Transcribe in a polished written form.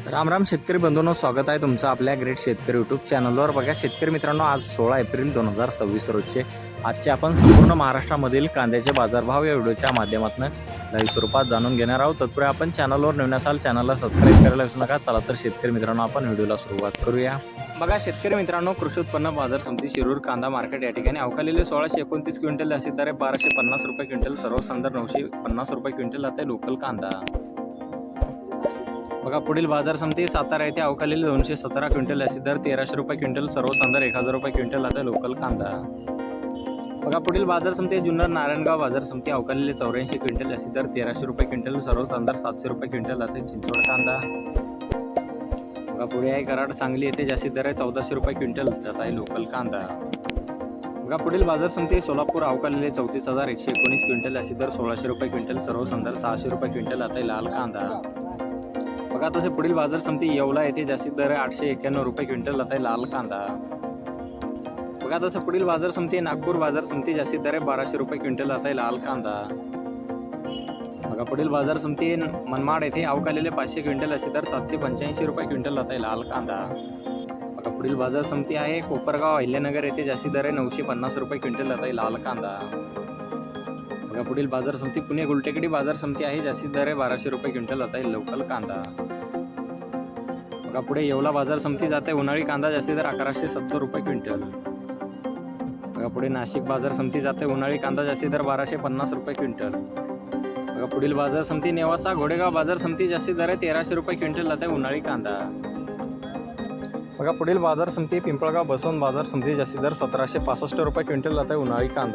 राम राम शेतकरी बंधूंनो, स्वागत आहे तुमचं आपल्या ग्रेट शेतकरी यूट्यूब चॅनलवर। बघा शेतकरी मित्रांनो, आज 16 एप्रिल 2026 रोजचे आजचे आपण संपूर्ण महाराष्ट्रामधील कांद्याचे बाजारभाव या व्हिडिओच्या माध्यमातून लाईव्ह स्वरूपात जाणून घेणार आहोत। तत्पूर्वी आपण चॅनलवर नवीन असाल चॅनलला सबस्क्राईब करायला विसरू नका। चला तर शेतकरी मित्रांनो, आपण व्हिडिओला सुरुवात करूया। बघा शेतकरी मित्रांनो, कृषी उत्पन्न बाजार समिती शिरूर कांदा मार्केट या ठिकाणी अवकालेले 1629 क्विंटल असे दर 1250 रुपये क्विंटल, सर्वसाधारण 950 रुपये क्विंटल आता लोकल कांदा। बघा पुढील बाजार समिती सातारा येथे अवकालेले 217 क्विंटल असे दर 1300 रुपये क्विंटल, सर्वसाधारण 1000 रुपये क्विंटल आता लोकल कांदा। बघा पुढील बाजार समिती जुन्नर नारायणगाव बाजार समिती अवकालेले 84 क्विंटल असे दर 1300 रुपये क्विंटल, सर्वसाधारण 700 रुपये क्विंटल आता चिंचवड कांदा। बघा पुढे आहे कराड सांगली येथे जास्तीत दर 1400 रुपये क्विंटल जात आहे लोकल कांदा। बघा पुढील बाजार समिती सोलापूर अवकालेले 34119 क्विंटल असे दर 1600 रुपये क्विंटल, सर्वसाधारण 600 रुपये क्विंटल आता लाल कांदा। बघा तसे पुढील बाजार समिती येवला येथे जास्तीत दर 891 रुपये क्विंटल आता लाल कांदा। बघा तसं पुढील बाजार समिती नागपूर बाजार समिती जास्तीत दर 1200 रुपये क्विंटल आता लाल कांदा। बघा पुढील बाजार समिती मनमाड येथे अवकालेले 500 क्विंटल असे दर 785 रुपये क्विंटल आता लाल कांदा। बघा पुढील बाजार समिती आहे कोपरगाव अहिल्यानगर येथे जास्तीत दर 950 रुपये क्विंटल आता लाल कांदा। बघा पुढील बाजार समिती पुणे गुलटेकडी बाजार समिती आहे जास्तीत दर 1200 रुपये क्विंटल आता लोकल कांदा। बघा पुढे येवला बाजार समिती जाते उन्हाळी कांदा जास्तीत दर 1170 रुपये क्विंटल। बघा पुढे नाशिक बाजार समिती जाते उन्हाळी कांदा जास्तीत दर 1250 रुपये क्विंटल। बघा पुढील बाजार समिती नेवासा घोडेगाव बाजार समिती जास्तीत दर 1300 रुपये क्विंटल जाते उन्हाळी कांदा। बघा पुढील बाजार समिती पिंपळगाव बसवंत बाजार समिती जास्तीत दर 1765 रुपये क्विंटल जाते उन्हाळी कांदा।